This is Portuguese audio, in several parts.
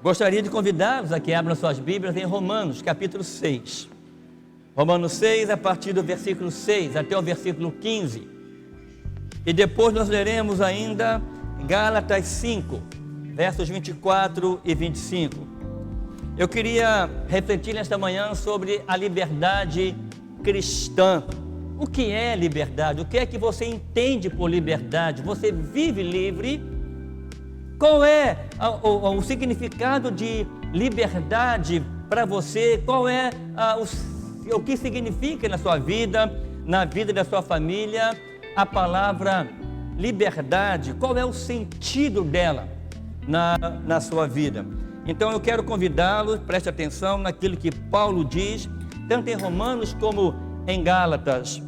Gostaria de convidá-los a que abram suas Bíblias em Romanos, capítulo 6. Romanos 6, a partir do versículo 6 até o versículo 15. E depois nós leremos ainda Gálatas 5, versos 24 e 25. Eu queria refletir nesta manhã sobre a liberdade cristã. O que é liberdade? O que é que você entende por liberdade? Você vive livre? Qual é o significado de liberdade para você? Qual é o que significa na sua vida, na vida da sua família, a palavra liberdade? Qual é o sentido dela na sua vida? Então eu quero convidá-lo, preste atenção naquilo que Paulo diz, tanto em Romanos como em Gálatas.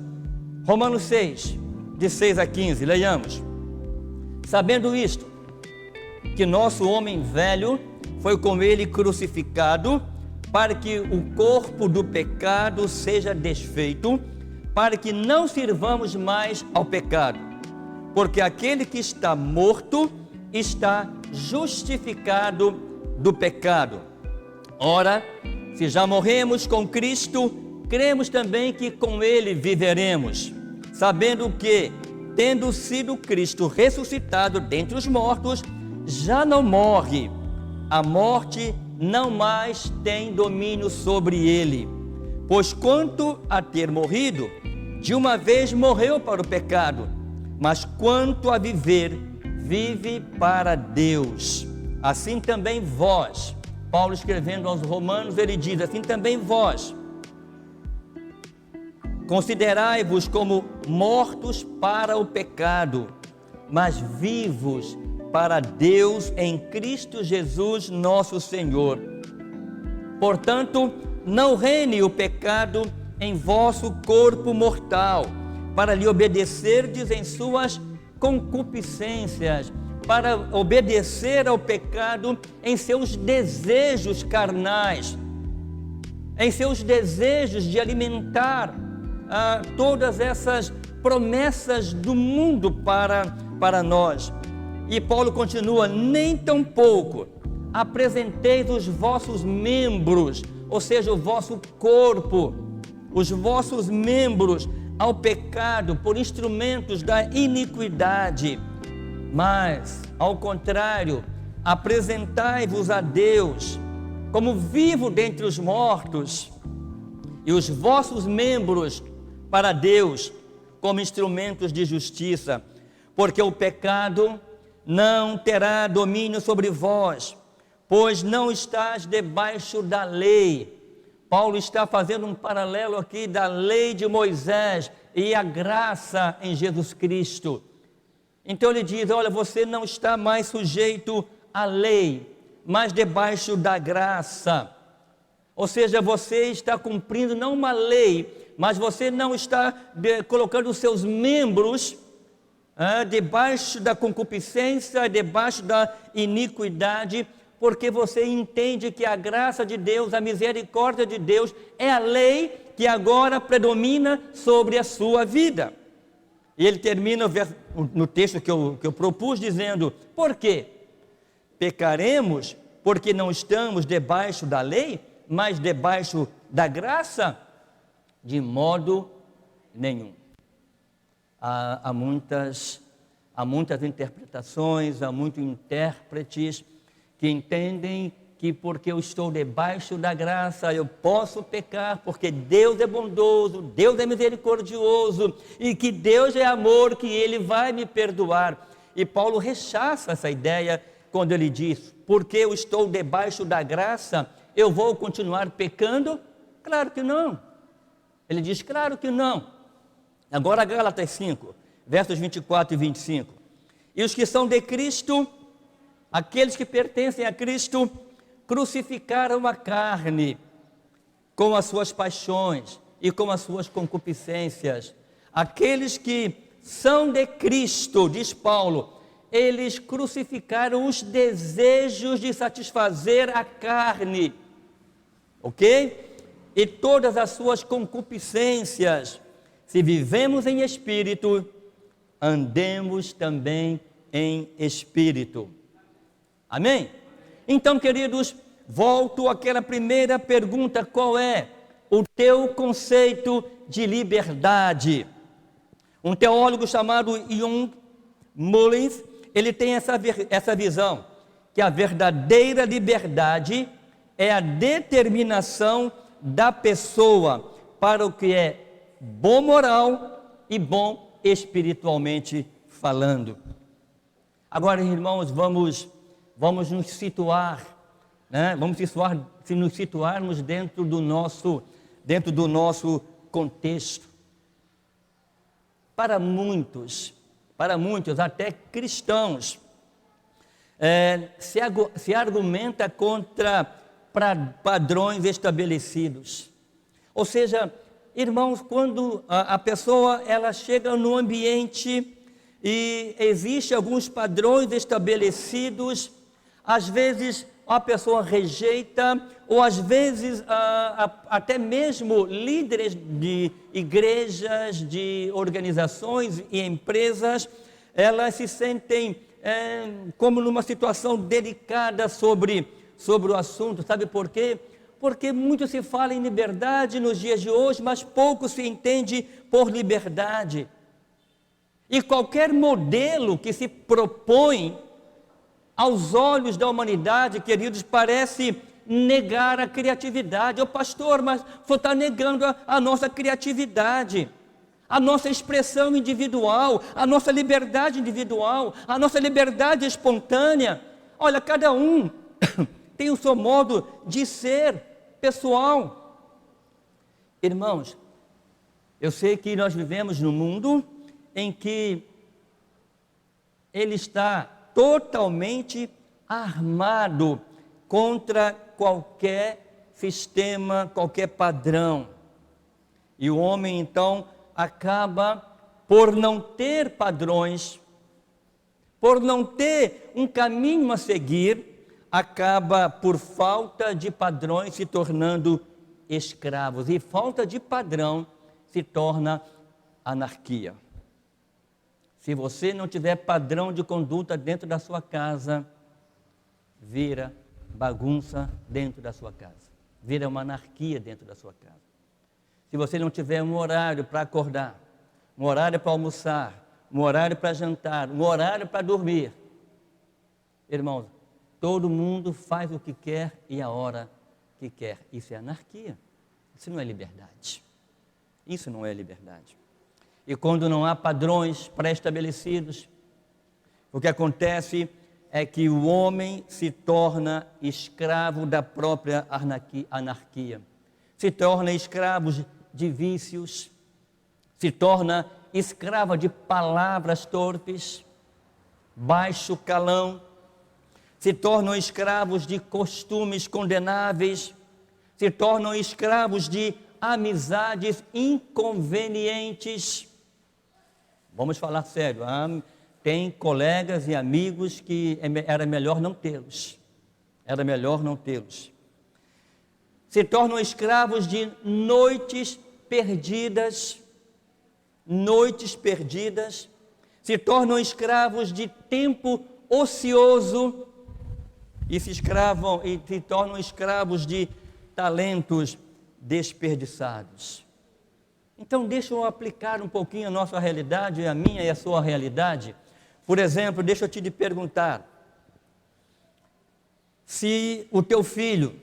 Romanos 6, de 6 a 15, leiamos. Sabendo isto, que nosso homem velho foi com ele crucificado, para que o corpo do pecado seja desfeito, para que não sirvamos mais ao pecado. Porque aquele que está morto está justificado do pecado. Ora, se já morremos com Cristo, cremos também que com ele viveremos, sabendo que, tendo sido Cristo ressuscitado dentre os mortos, já não morre, a morte não mais tem domínio sobre ele. Pois quanto a ter morrido, de uma vez morreu para o pecado, mas quanto a viver, vive para Deus. Assim também vós, Paulo escrevendo aos Romanos, ele diz, assim também vós, considerai-vos como mortos para o pecado, mas vivos para Deus em Cristo Jesus nosso Senhor. Portanto, não reine o pecado em vosso corpo mortal, para lhe obedecerdes em suas concupiscências, para obedecer ao pecado em seus desejos carnais, em seus desejos de alimentar todas essas promessas do mundo para nós. E Paulo continua, nem tampouco apresenteis os vossos membros, ou seja, o vosso corpo, os vossos membros ao pecado por instrumentos da iniquidade, mas, ao contrário, apresentai-vos a Deus como vivo dentre os mortos, e os vossos membros para Deus como instrumentos de justiça, porque o pecado não terá domínio sobre vós, pois não estás debaixo da lei. Paulo está fazendo um paralelo aqui da lei de Moisés e a graça em Jesus Cristo. Então ele diz, olha, você não está mais sujeito à lei, mas debaixo da graça. Ou seja, você está cumprindo não uma lei, mas você não está colocando os seus membros debaixo da concupiscência, debaixo da iniquidade, porque você entende que a graça de Deus, a misericórdia de Deus é a lei que agora predomina sobre a sua vida. E ele termina no texto que eu propus dizendo, por quê? Pecaremos porque não estamos debaixo da lei, mas debaixo da graça? De modo nenhum. Há muitas interpretações, há muitos intérpretes que entendem que porque eu estou debaixo da graça, eu posso pecar, porque Deus é bondoso, Deus é misericordioso, e que Deus é amor, que Ele vai me perdoar. E Paulo rechaça essa ideia quando ele diz, porque eu estou debaixo da graça, eu vou continuar pecando? Claro que não. Ele diz, claro que não. Agora Gálatas 5, versos 24 e 25. E os que são de Cristo, aqueles que pertencem a Cristo, crucificaram a carne com as suas paixões e com as suas concupiscências. Aqueles que são de Cristo, diz Paulo, eles crucificaram os desejos de satisfazer a carne, ok? E todas as suas concupiscências. Se vivemos em espírito, andemos também em espírito. Amém? Então, queridos, volto àquela primeira pergunta: qual é o teu conceito de liberdade? Um teólogo chamado John Mullins, ele tem essa visão, que a verdadeira liberdade é a determinação da pessoa para o que é bom moral e bom espiritualmente falando. Agora, irmãos, vamos nos situar, né? Se nos situarmos dentro do nosso contexto. Para muitos, até cristãos, se argumenta contra padrões estabelecidos. Ou seja, irmãos, quando a pessoa ela chega no ambiente e existe alguns padrões estabelecidos, às vezes a pessoa rejeita, ou às vezes até mesmo líderes de igrejas, de organizações e empresas, elas se sentem como numa situação delicada sobre o assunto. Sabe por quê? Porque muito se fala em liberdade nos dias de hoje, mas pouco se entende por liberdade. E qualquer modelo que se propõe aos olhos da humanidade, queridos, parece negar a criatividade. Ô pastor, mas você está negando a nossa criatividade, a nossa expressão individual, a nossa liberdade individual, a nossa liberdade espontânea. Olha, cada um tem o seu modo de ser pessoal. Irmãos, eu sei que nós vivemos num mundo em que ele está totalmente armado contra qualquer sistema, qualquer padrão. E o homem então acaba por não ter padrões, por não ter um caminho a seguir, acaba por falta de padrões se tornando escravos. E falta de padrão se torna anarquia. Se você não tiver padrão de conduta dentro da sua casa, vira bagunça dentro da sua casa, vira uma anarquia dentro da sua casa. Se você não tiver um horário para acordar, um horário para almoçar, um horário para jantar, um horário para dormir, irmãos, todo mundo faz o que quer e a hora que quer. Isso é anarquia, isso não é liberdade. Isso não é liberdade. E quando não há padrões pré-estabelecidos, o que acontece é que o homem se torna escravo da própria anarquia, se torna escravo de vícios, se torna escravo de palavras torpes, baixo calão, se tornam escravos de costumes condenáveis, se tornam escravos de amizades inconvenientes. Vamos falar sério, tem colegas e amigos que era melhor não tê-los. Era melhor não tê-los. Se tornam escravos de noites perdidas, se tornam escravos de tempo ocioso e se tornam escravos de talentos desperdiçados. Então, deixa eu aplicar um pouquinho a nossa realidade, a minha e a sua realidade. Por exemplo, deixa eu te perguntar, se o teu filho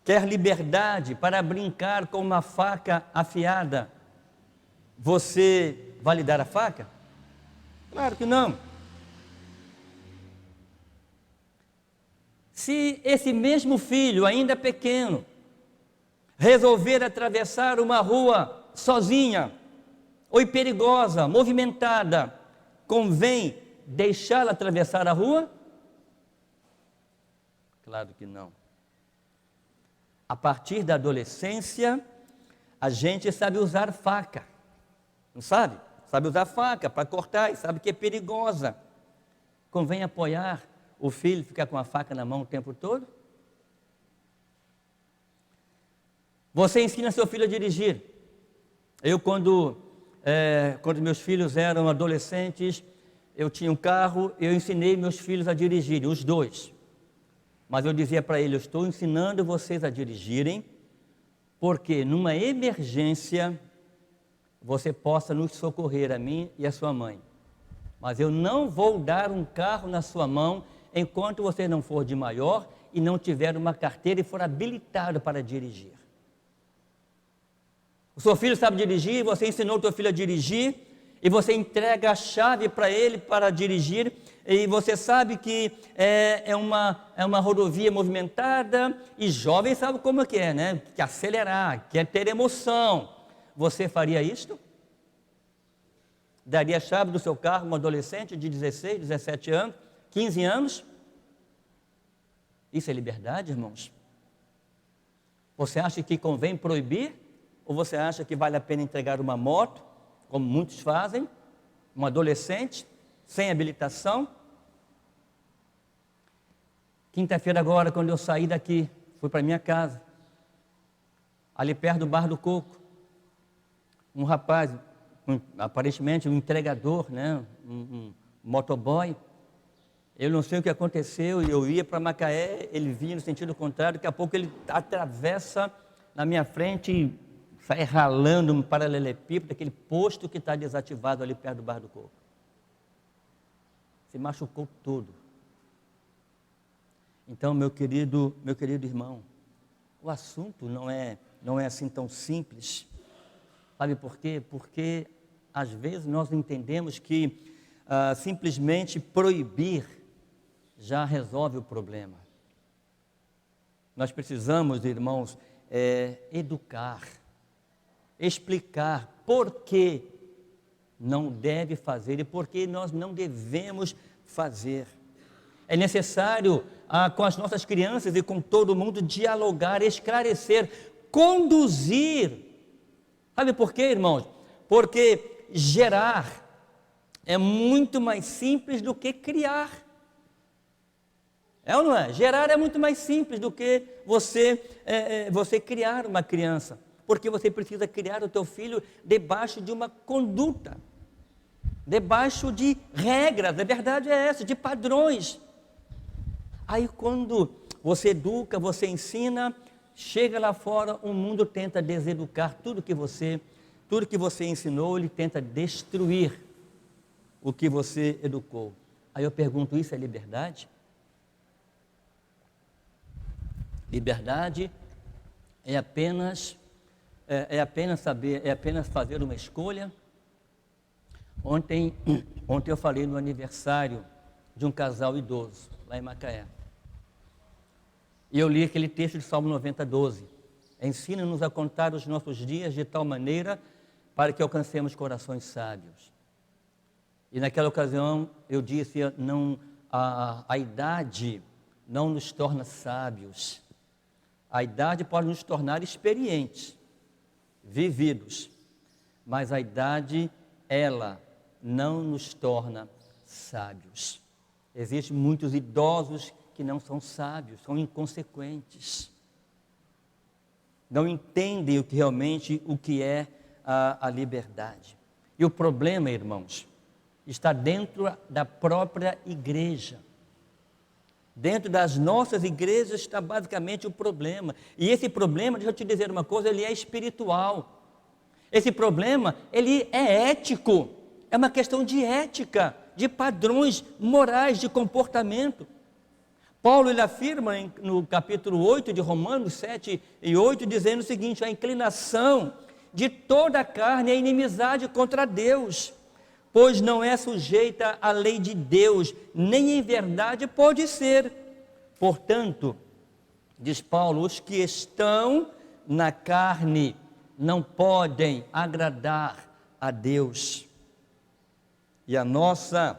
quer liberdade para brincar com uma faca afiada, você vai lhe dar a faca? Claro que não. Se esse mesmo filho, ainda pequeno, resolver atravessar uma rua sozinha, ou perigosa, movimentada, convém deixá-lo atravessar a rua? Claro que não. A partir da adolescência, a gente sabe usar faca, não sabe? Sabe usar faca para cortar e sabe que é perigosa. Convém apoiar o filho, ficar com a faca na mão o tempo todo? Você ensina seu filho a dirigir. Eu, quando meus filhos eram adolescentes, eu tinha um carro, eu ensinei meus filhos a dirigirem, os dois. Mas eu dizia para ele: eu estou ensinando vocês a dirigirem, porque numa emergência você possa nos socorrer, a mim e a sua mãe. Mas eu não vou dar um carro na sua mão enquanto você não for de maior e não tiver uma carteira e for habilitado para dirigir. O seu filho sabe dirigir, você ensinou o teu filho a dirigir, e você entrega a chave para ele para dirigir, e você sabe que é uma rodovia movimentada, e jovem sabe como é que é, né? Quer acelerar, quer ter emoção. Você faria isto? Daria a chave do seu carro a um adolescente de 16, 17 anos, 15 anos? Isso é liberdade, irmãos? Você acha que convém proibir? Ou você acha que vale a pena entregar uma moto, como muitos fazem, um adolescente, sem habilitação? Quinta-feira agora, quando eu saí daqui, fui para minha casa, ali perto do Bar do Coco, um rapaz, aparentemente um entregador, né, um motoboy, eu não sei o que aconteceu, eu ia para Macaé, ele vinha no sentido contrário, daqui a pouco ele atravessa na minha frente e sai ralando um paralelepípedo, aquele posto que está desativado ali perto do Bar do Coco. Se machucou todo. Então, meu querido irmão, o assunto não é assim tão simples. Sabe por quê? Porque às vezes nós entendemos que simplesmente proibir já resolve o problema. Nós precisamos, irmãos, educar, explicar por que não deve fazer e por que nós não devemos fazer. É necessário, com as nossas crianças e com todo mundo, dialogar, esclarecer, conduzir. Sabe por quê, irmãos? Porque gerar é muito mais simples do que criar. É ou não é? Gerar é muito mais simples do que você criar uma criança. Porque você precisa criar o teu filho debaixo de uma conduta, debaixo de regras, a verdade é essa, de padrões. Aí quando você educa, você ensina, chega lá fora, o mundo tenta deseducar tudo que você ensinou, ele tenta destruir o que você educou. Aí eu pergunto, isso é liberdade? Liberdade é apenas fazer uma escolha. Ontem eu falei no aniversário de um casal idoso, lá em Macaé. E eu li aquele texto de Salmo 90, 12. Ensina-nos a contar os nossos dias de tal maneira para que alcancemos corações sábios. E naquela ocasião eu disse, a idade não nos torna sábios. A idade pode nos tornar experientes, vividos, mas a idade, ela não nos torna sábios. Existem muitos idosos que não são sábios, são inconsequentes, não entendem o que é a liberdade. E o problema, irmãos, está dentro da própria igreja. Dentro das nossas igrejas está basicamente o problema. E esse problema, deixa eu te dizer uma coisa, ele é espiritual. Esse problema, ele é ético. É uma questão de ética, de padrões morais, de comportamento. Paulo, ele afirma no capítulo 8 de Romanos 7 e 8, dizendo o seguinte: a inclinação de toda a carne é inimizade contra Deus, pois não é sujeita à lei de Deus, nem em verdade pode ser. Portanto, diz Paulo, os que estão na carne não podem agradar a Deus. E a nossa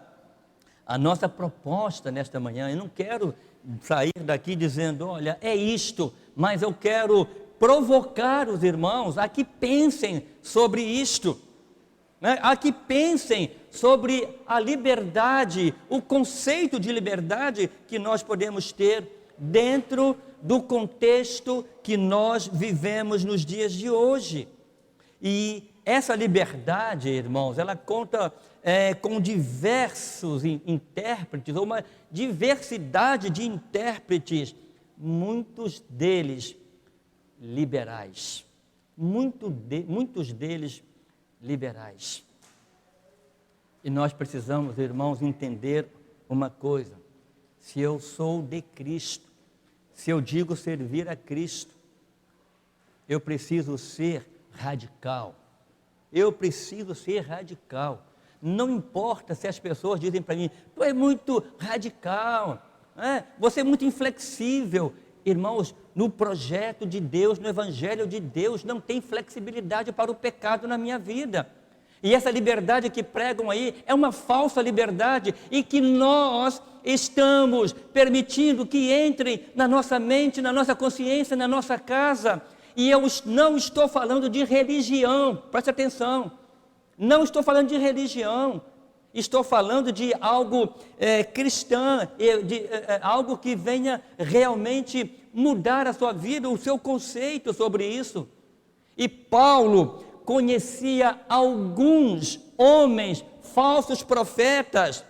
proposta nesta manhã, eu não quero sair daqui dizendo, olha, é isto, mas eu quero provocar os irmãos a que pensem sobre isto, né? A que pensem sobre a liberdade, o conceito de liberdade que nós podemos ter dentro do contexto que nós vivemos nos dias de hoje. E essa liberdade, irmãos, ela conta com diversos intérpretes, ou uma diversidade de intérpretes muitos deles liberais. Muitos deles liberais. E nós precisamos, irmãos, entender uma coisa: se eu sou de Cristo, se eu digo servir a Cristo, eu preciso ser radical. Eu preciso ser radical. Não importa se as pessoas dizem para mim: tu é muito radical, você é muito inflexível. Irmãos, no projeto de Deus, no Evangelho de Deus, não tem flexibilidade para o pecado na minha vida. E essa liberdade que pregam aí é uma falsa liberdade, e que nós estamos permitindo que entrem na nossa mente, na nossa consciência, na nossa casa. E eu não estou falando de religião, preste atenção, não estou falando de religião, estou falando de algo cristão, algo que venha realmente mudar a sua vida, o seu conceito sobre isso. E Paulo conhecia alguns homens, falsos profetas,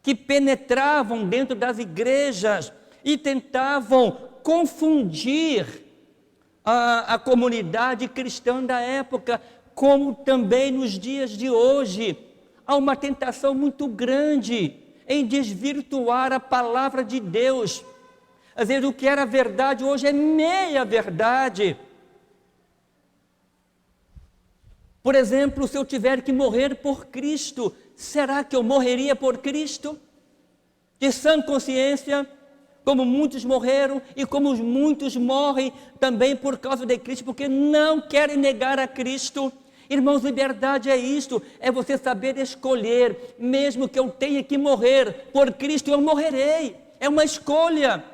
que penetravam dentro das igrejas e tentavam confundir a comunidade cristã da época, como também nos dias de hoje. Há uma tentação muito grande em desvirtuar a palavra de Deus. Às vezes o que era verdade hoje é meia verdade. Por exemplo, se eu tiver que morrer por Cristo, será que eu morreria por Cristo? De sã consciência, como muitos morreram e como muitos morrem também por causa de Cristo, porque não querem negar a Cristo. Irmãos, liberdade é isto, é você saber escolher, mesmo que eu tenha que morrer por Cristo, eu morrerei, é uma escolha.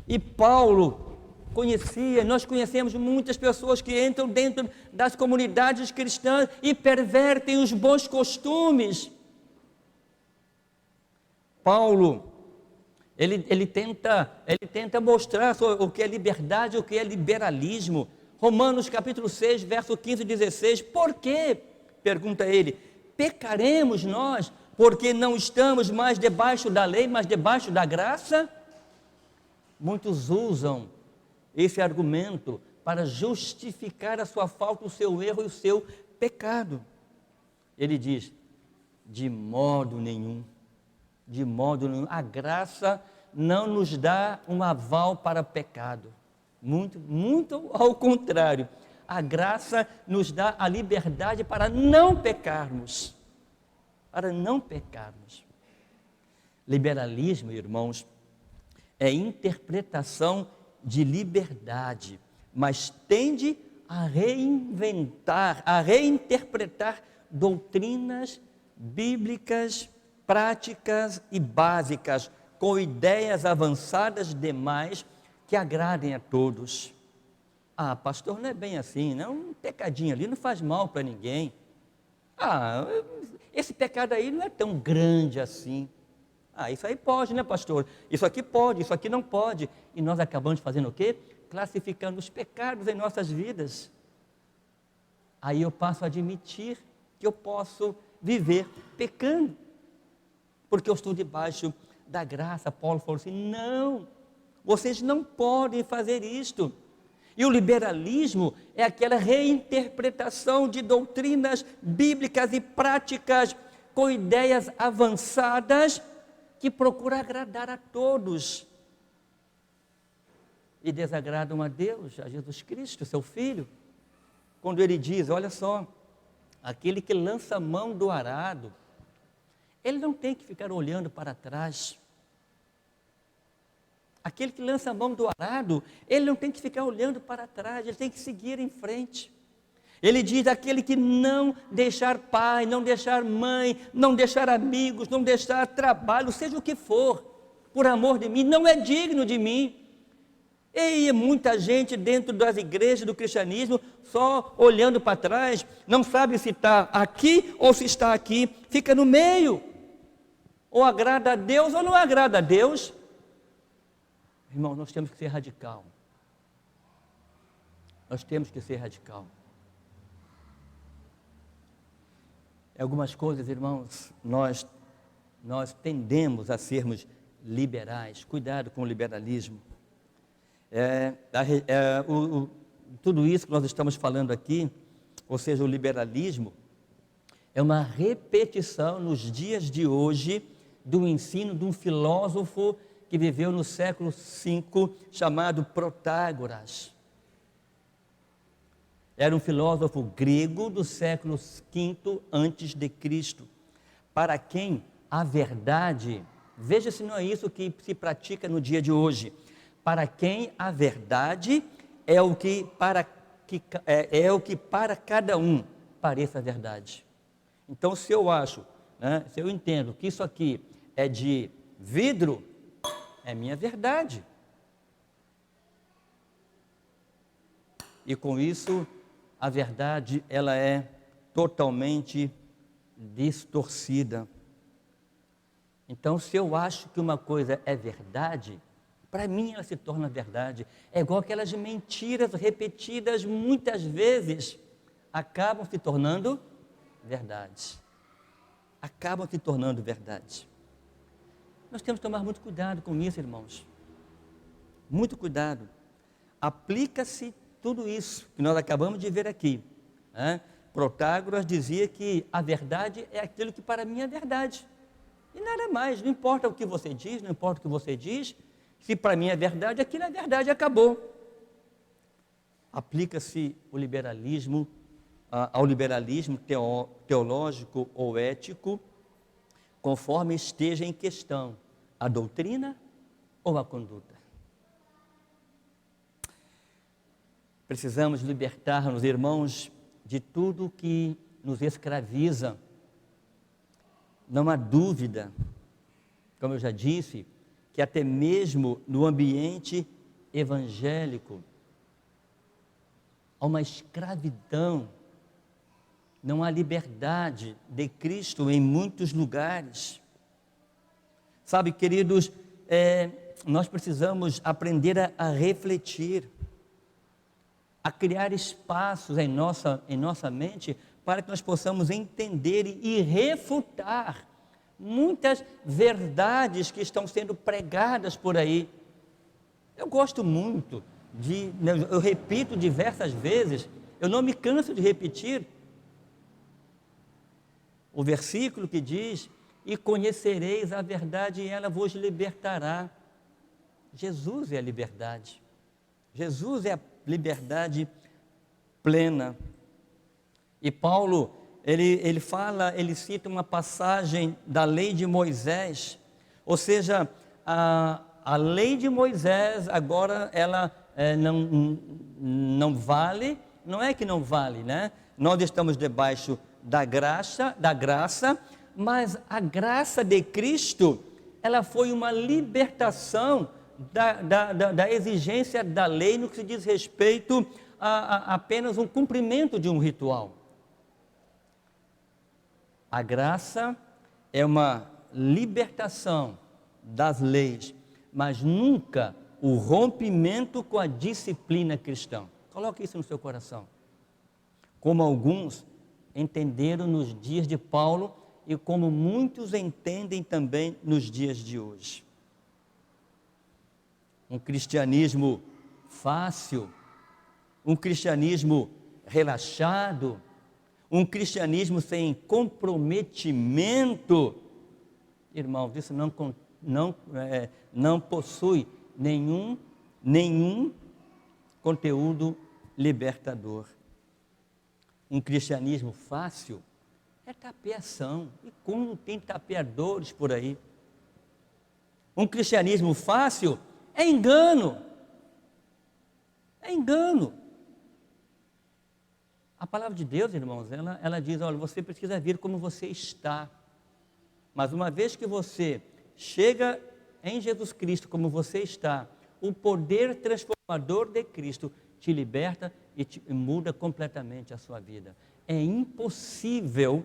E Paulo conhecia, nós conhecemos muitas pessoas que entram dentro das comunidades cristãs e pervertem os bons costumes. Paulo, ele tenta mostrar o que é liberdade, o que é liberalismo. Romanos capítulo 6, verso 15 e 16, por quê? Pergunta ele, pecaremos nós, porque não estamos mais debaixo da lei, mas debaixo da graça? Muitos usam esse argumento para justificar a sua falta, o seu erro e o seu pecado. Ele diz, de modo nenhum, a graça não nos dá um aval para pecado. Muito ao contrário, a graça nos dá a liberdade para não pecarmos. Liberalismo, irmãos, é interpretação de liberdade, mas tende a reinterpretar doutrinas bíblicas, práticas e básicas, com ideias avançadas demais que agradem a todos. Ah, pastor, não é bem assim, não, um pecadinho ali não faz mal para ninguém. Ah, esse pecado aí não é tão grande assim. Ah, isso aí pode, né, pastor? Isso aqui pode, isso aqui não pode. E nós acabamos fazendo o quê? Classificando os pecados em nossas vidas. Aí eu passo a admitir que eu posso viver pecando, porque eu estou debaixo da graça. Paulo falou assim, não, vocês não podem fazer isto. E o liberalismo é aquela reinterpretação de doutrinas bíblicas e práticas com ideias avançadas que procura agradar a todos e desagradam a Deus, a Jesus Cristo, seu Filho, quando ele diz, olha só, aquele que lança a mão do arado, ele não tem que ficar olhando para trás. Aquele que lança a mão do arado, ele não tem que ficar olhando para trás, ele tem que seguir em frente. Ele diz, aquele que não deixar pai, não deixar mãe, não deixar amigos, não deixar trabalho, seja o que for, por amor de mim, não é digno de mim. E muita gente dentro das igrejas do cristianismo, só olhando para trás, não sabe se está aqui ou se está aqui, fica no meio, ou agrada a Deus ou não agrada a Deus. Irmão, nós temos que ser radical. Nós temos que ser radical. Algumas coisas, irmãos, nós tendemos a sermos liberais. Cuidado com o liberalismo. Tudo isso que nós estamos falando aqui, ou seja, o liberalismo, é uma repetição nos dias de hoje do ensino de um filósofo que viveu no século V, chamado Protágoras. Era um filósofo grego do século V antes de Cristo, para quem a verdade, veja se não é isso que se pratica no dia de hoje, para quem a verdade é o que para cada um pareça verdade. Então, se eu acho, se eu entendo que isso aqui é de vidro, é minha verdade. E com isso, a verdade, ela é totalmente distorcida. Então, se eu acho que uma coisa é verdade, para mim ela se torna verdade. É igual aquelas mentiras repetidas muitas vezes, acabam se tornando verdade. Acabam se tornando verdade. Nós temos que tomar muito cuidado com isso, irmãos. Muito cuidado. Aplica-se tudo isso que nós acabamos de ver aqui. Protágoras dizia que a verdade é aquilo que para mim é verdade. E nada mais, não importa o que você diz, não importa o que você diz, se para mim é verdade, aquilo é verdade, acabou. Aplica-se o liberalismo, ao liberalismo teológico ou ético, conforme esteja em questão a doutrina ou a conduta. Precisamos libertar-nos, irmãos, de tudo que nos escraviza. Não há dúvida, como eu já disse, que até mesmo no ambiente evangélico há uma escravidão, não há liberdade de Cristo em muitos lugares. Sabe, queridos, nós precisamos aprender a refletir, a criar espaços em nossa mente para que nós possamos entender e refutar muitas verdades que estão sendo pregadas por aí. Eu gosto muito eu repito diversas vezes, eu não me canso de repetir o versículo que diz: e conhecereis a verdade e ela vos libertará. Jesus é a liberdade. Jesus é a liberdade plena. E Paulo, ele cita uma passagem da lei de Moisés, ou seja, a lei de Moisés agora ela não vale, não é que não vale, né? Nós estamos debaixo da graça, mas a graça de Cristo, ela foi uma libertação da exigência da lei no que se diz respeito a apenas um cumprimento de um ritual. A graça é uma libertação das leis, mas nunca o rompimento com a disciplina cristã. Coloque isso no seu coração. Como alguns entenderam nos dias de Paulo e como muitos entendem também nos dias de hoje. Um cristianismo fácil, um cristianismo relaxado, um cristianismo sem comprometimento, irmãos, isso não possui nenhum conteúdo libertador. Um cristianismo fácil é tapeação, e como tem tapeadores por aí. Um cristianismo fácil é engano. É engano. A palavra de Deus, irmãos, ela diz: olha, você precisa vir como você está. Mas uma vez que você chega em Jesus Cristo como você está, o poder transformador de Cristo te liberta e muda completamente a sua vida. É impossível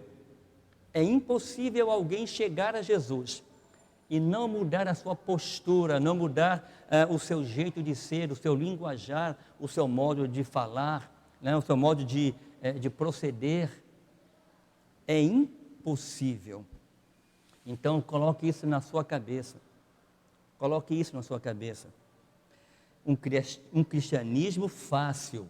alguém chegar a Jesus e não mudar a sua postura, não mudar o seu jeito de ser, o seu linguajar, o seu modo de falar, né, o seu modo de proceder. É impossível. Então coloque isso na sua cabeça. Coloque isso na sua cabeça. Um cristianismo fácil,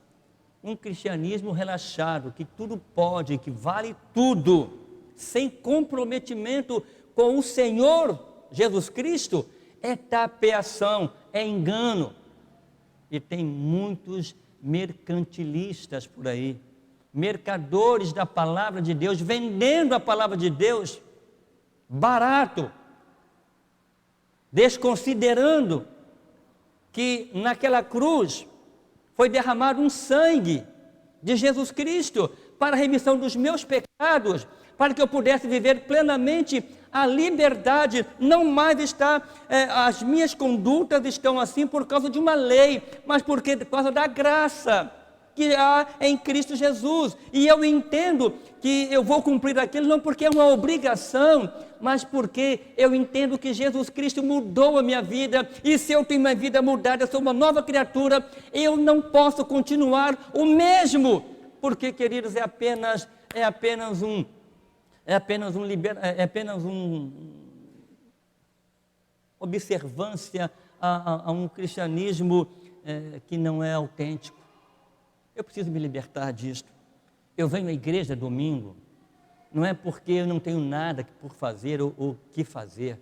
um cristianismo relaxado, que tudo pode, que vale tudo, sem comprometimento com o Senhor Jesus Cristo, é tapeação, é engano. E tem muitos mercantilistas por aí, mercadores da palavra de Deus, vendendo a palavra de Deus barato, desconsiderando que naquela cruz foi derramado um sangue de Jesus Cristo para a remissão dos meus pecados, para que eu pudesse viver plenamente a liberdade. Não mais está, as minhas condutas estão assim por causa de uma lei, mas por causa da graça que há em Cristo Jesus. E eu entendo que eu vou cumprir aquilo não porque é uma obrigação, mas porque eu entendo que Jesus Cristo mudou a minha vida, e se eu tenho uma vida mudada, eu sou uma nova criatura, eu não posso continuar o mesmo, porque, queridos, é apenas observância a um cristianismo que não é autêntico. Eu preciso me libertar disto. Eu venho à igreja domingo, não é porque eu não tenho nada por fazer ou que fazer,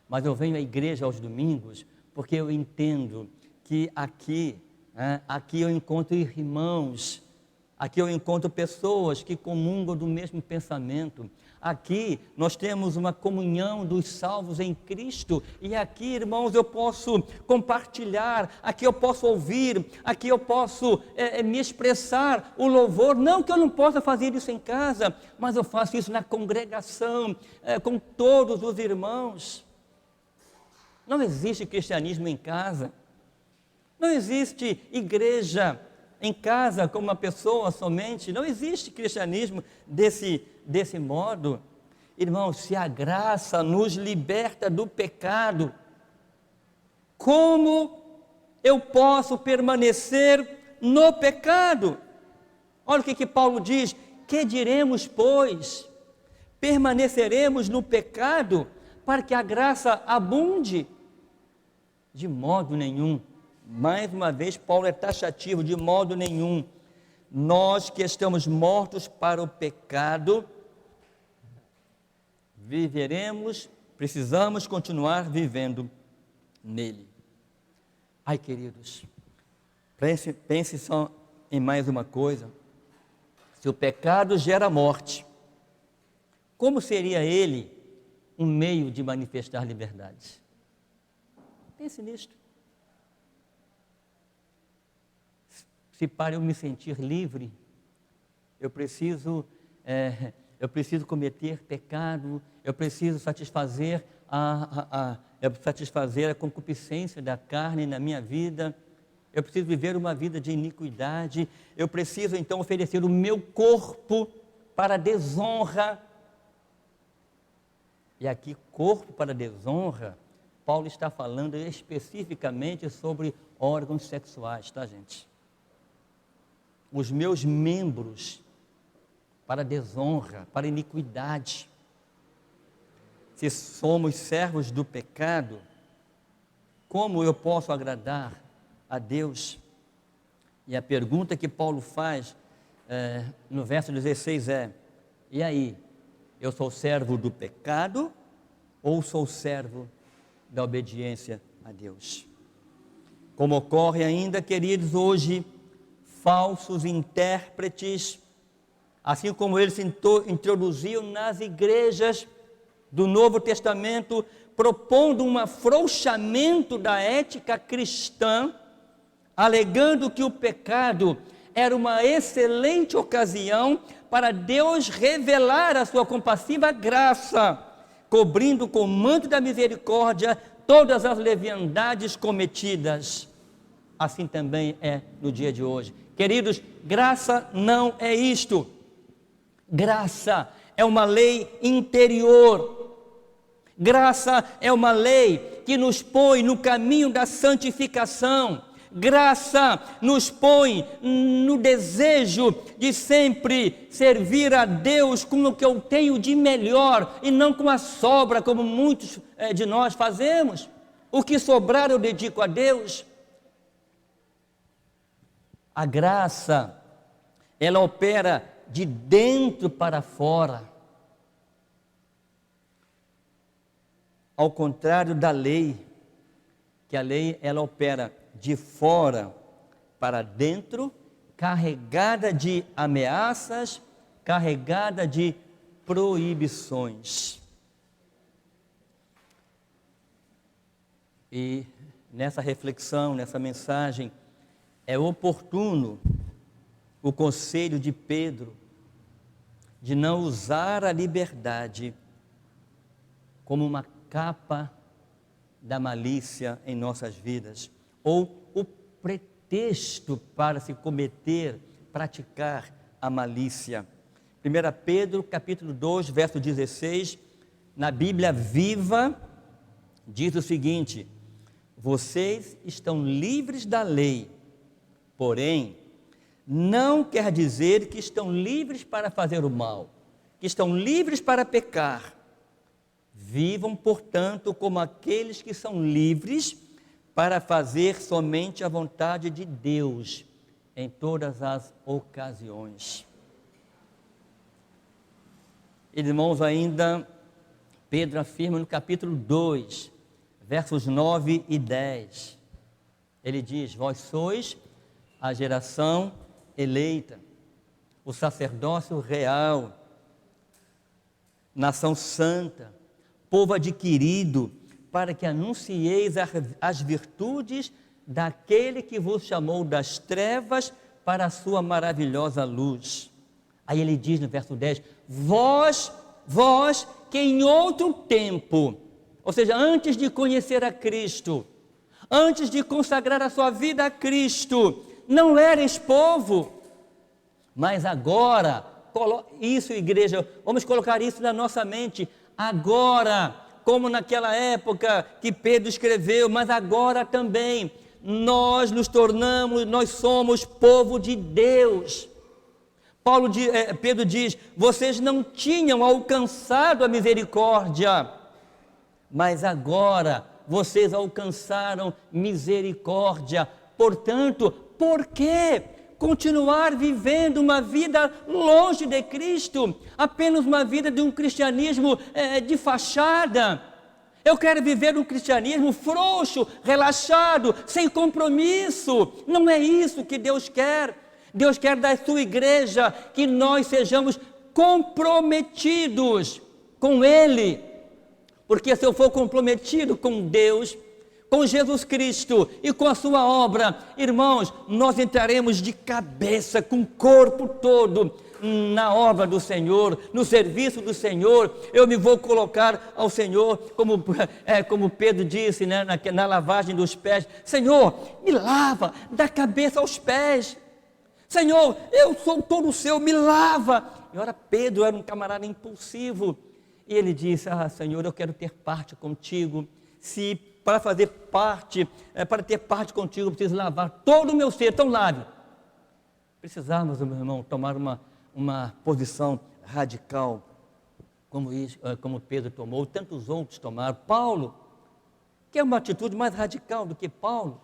mas eu venho à igreja aos domingos porque eu entendo que aqui eu encontro irmãos, aqui eu encontro pessoas que comungam do mesmo pensamento. Aqui nós temos uma comunhão dos salvos em Cristo, e aqui, irmãos, eu posso compartilhar, aqui eu posso ouvir, aqui eu posso me expressar o louvor. Não que eu não possa fazer isso em casa, mas eu faço isso na congregação, com todos os irmãos. Não existe cristianismo em casa, não existe igreja em casa com uma pessoa somente, não existe cristianismo desse modo. Irmãos, se a graça nos liberta do pecado, como eu posso permanecer no pecado? Olha o que Paulo diz: que diremos, pois? Permaneceremos no pecado para que a graça abunde? De modo nenhum. Mais uma vez, Paulo é taxativo: de modo nenhum. Nós que estamos mortos para o pecado, precisamos continuar vivendo nele. Ai, queridos, pense só em mais uma coisa: se o pecado gera morte, como seria ele um meio de manifestar liberdade? Pense nisto. Se para eu me sentir livre, eu preciso cometer pecado, eu preciso satisfazer a concupiscência da carne na minha vida, eu preciso viver uma vida de iniquidade, eu preciso então oferecer o meu corpo para desonra. E aqui, corpo para desonra, Paulo está falando especificamente sobre órgãos sexuais, tá, gente? Os meus membros para desonra, para iniquidade. Se somos servos do pecado, como eu posso agradar a Deus? E a pergunta que Paulo faz no verso 16 é: e aí, eu sou servo do pecado ou sou servo da obediência a Deus? Como ocorre ainda, queridos, hoje, falsos intérpretes, assim como eles se introduziam nas igrejas do Novo Testamento, propondo um afrouxamento da ética cristã, alegando que o pecado era uma excelente ocasião para Deus revelar a sua compassiva graça, cobrindo com o manto da misericórdia todas as leviandades cometidas. Assim também é no dia de hoje. Queridos, graça não é isto. Graça é uma lei interior. Graça é uma lei que nos põe no caminho da santificação. Graça nos põe no desejo de sempre servir a Deus com o que eu tenho de melhor e não com a sobra, como muitos de nós fazemos. O que sobrar eu dedico a Deus. A graça, ela opera de dentro para fora. Ao contrário da lei, que a lei ela opera de fora para dentro, carregada de ameaças, carregada de proibições. E nessa reflexão, nessa mensagem, é oportuno o conselho de Pedro de não usar a liberdade como uma capa da malícia em nossas vidas, ou o pretexto para se cometer, praticar a malícia. 1 Pedro, capítulo 2, verso 16, na Bíblia Viva, diz o seguinte: vocês estão livres da lei, porém, não quer dizer que estão livres para fazer o mal, que estão livres para pecar. Vivam, portanto, como aqueles que são livres para fazer somente a vontade de Deus em todas as ocasiões. Irmãos, ainda Pedro afirma no capítulo 2, versos 9 e 10. Ele diz: vós sois a geração eleita, o sacerdócio real, nação santa, povo adquirido, para que anuncieis as virtudes daquele que vos chamou das trevas para a sua maravilhosa luz. Aí ele diz no verso 10, vós que em outro tempo, ou seja, antes de conhecer a Cristo, antes de consagrar a sua vida a Cristo, não eres povo, mas agora, isso igreja, vamos colocar isso na nossa mente, agora, como naquela época que Pedro escreveu, mas agora também, nós somos povo de Deus. Pedro diz, vocês não tinham alcançado a misericórdia, mas agora vocês alcançaram misericórdia. Portanto, por que continuar vivendo uma vida longe de Cristo? Apenas uma vida de um cristianismo de fachada. Eu quero viver um cristianismo frouxo, relaxado, sem compromisso. Não é isso que Deus quer. Deus quer da sua igreja que nós sejamos comprometidos com Ele. Porque se eu for comprometido com Deus, com Jesus Cristo e com a sua obra, irmãos, nós entraremos de cabeça, com o corpo todo, na obra do Senhor, no serviço do Senhor. Eu me vou colocar ao Senhor, como Pedro disse, né, na lavagem dos pés. Senhor, me lava da cabeça aos pés. Senhor, eu sou todo seu, me lava. E ora, Pedro era um camarada impulsivo, e ele disse, Senhor, eu quero ter parte contigo. Se para fazer parte, para ter parte contigo, eu preciso lavar todo o meu ser, então lave. Precisamos, meu irmão, tomar uma posição radical, como Pedro tomou, tantos outros tomaram. Paulo, que é uma atitude mais radical do que Paulo,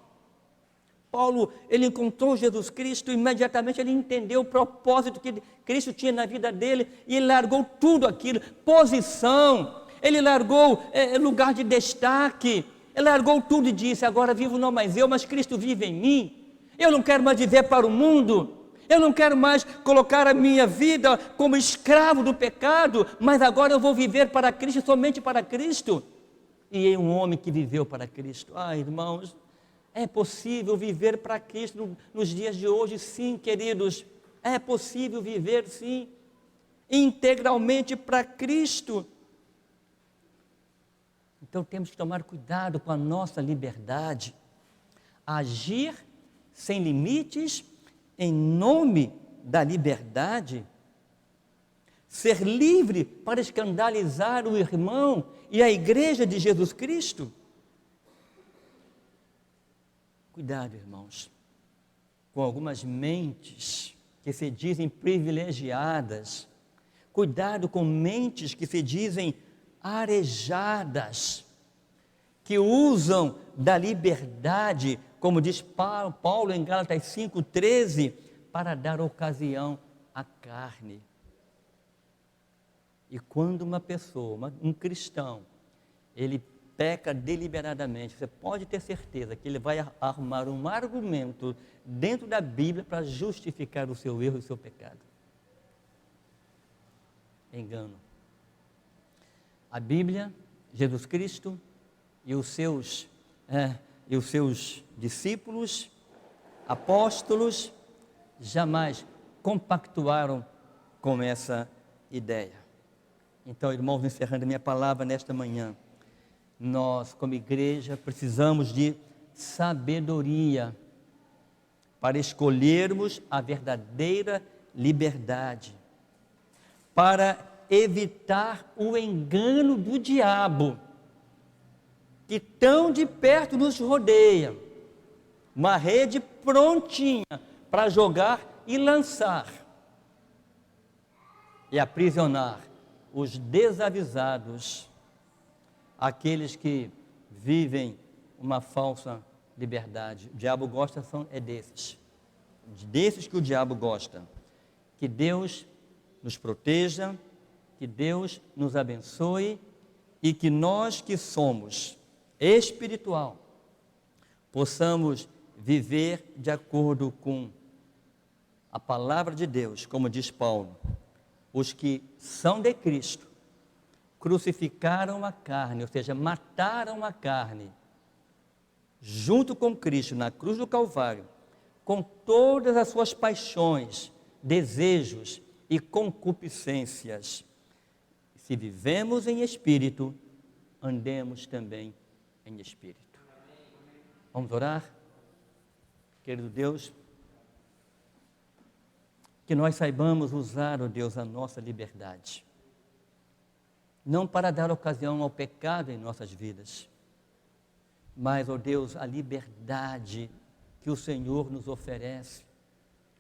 ele encontrou Jesus Cristo, imediatamente ele entendeu o propósito que Cristo tinha na vida dele, e ele largou tudo aquilo, posição, ele largou lugar de destaque, ele largou tudo e disse, agora vivo não mais eu, mas Cristo vive em mim. Eu não quero mais viver para o mundo, eu não quero mais colocar a minha vida como escravo do pecado, mas agora eu vou viver para Cristo, somente para Cristo. E é um homem que viveu para Cristo. Irmãos, é possível viver para Cristo nos dias de hoje? Sim, queridos, é possível viver, sim, integralmente para Cristo. Então temos que tomar cuidado com a nossa liberdade, agir sem limites em nome da liberdade, ser livre para escandalizar o irmão e a igreja de Jesus Cristo. Cuidado, irmãos, com algumas mentes que se dizem privilegiadas, cuidado com mentes que se dizem arejadas, que usam da liberdade, como diz Paulo em Gálatas 5,13, para dar ocasião à carne. E quando uma pessoa, um cristão, ele peca deliberadamente, você pode ter certeza que ele vai arrumar um argumento dentro da Bíblia para justificar o seu erro e o seu pecado. Engano. A Bíblia, Jesus Cristo e os seus discípulos, apóstolos, jamais compactuaram com essa ideia. Então, irmãos, encerrando a minha palavra nesta manhã, nós, como igreja, precisamos de sabedoria para escolhermos a verdadeira liberdade, para evitar o engano do diabo, que tão de perto nos rodeia, uma rede prontinha para jogar e lançar, e aprisionar os desavisados, aqueles que vivem uma falsa liberdade. O diabo gosta desses que o diabo gosta. Que Deus nos proteja, que Deus nos abençoe e que nós que somos espiritual possamos viver de acordo com a palavra de Deus, como diz Paulo. Os que são de Cristo crucificaram a carne, ou seja, mataram a carne, junto com Cristo na cruz do Calvário, com todas as suas paixões, desejos e concupiscências. Se vivemos em espírito, andemos também em espírito. Vamos orar? Querido Deus, que nós saibamos usar, ó Deus, a nossa liberdade, não para dar ocasião ao pecado em nossas vidas, mas, ó Deus, a liberdade que o Senhor nos oferece,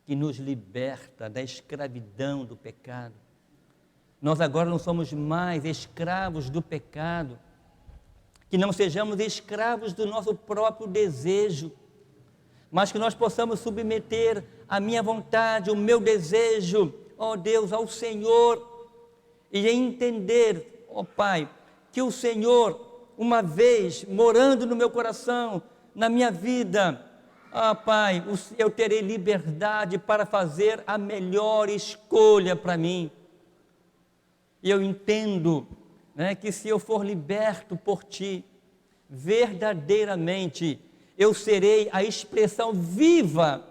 que nos liberta da escravidão do pecado. Nós agora não somos mais escravos do pecado, que não sejamos escravos do nosso próprio desejo, mas que nós possamos submeter a minha vontade, o meu desejo, ó Deus, ao Senhor, e entender, ó Pai, que o Senhor, uma vez morando no meu coração, na minha vida, ó Pai, eu terei liberdade para fazer a melhor escolha para mim. E eu entendo, né, que se eu for liberto por Ti, verdadeiramente, eu serei a expressão viva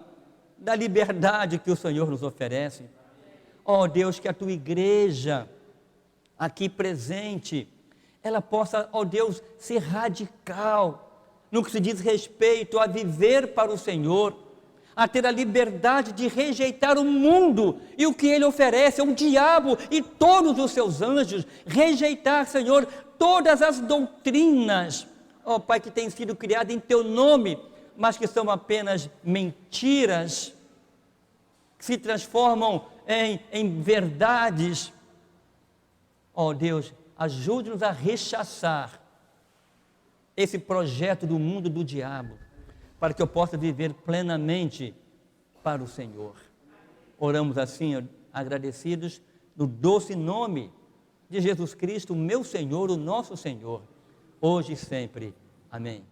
da liberdade que o Senhor nos oferece. Ó Deus, que a Tua igreja, aqui presente, ela possa, ó Deus, ser radical, no que se diz respeito a viver para o Senhor, a ter a liberdade de rejeitar o mundo e o que ele oferece, o diabo e todos os seus anjos, rejeitar, Senhor, todas as doutrinas, ó Pai, que têm sido criadas em Teu nome, mas que são apenas mentiras, que se transformam em verdades. Ó Deus, ajude-nos a rechaçar esse projeto do mundo do diabo, para que eu possa viver plenamente para o Senhor. Oramos assim, agradecidos, no doce nome de Jesus Cristo, o meu Senhor, o nosso Senhor, hoje e sempre. Amém.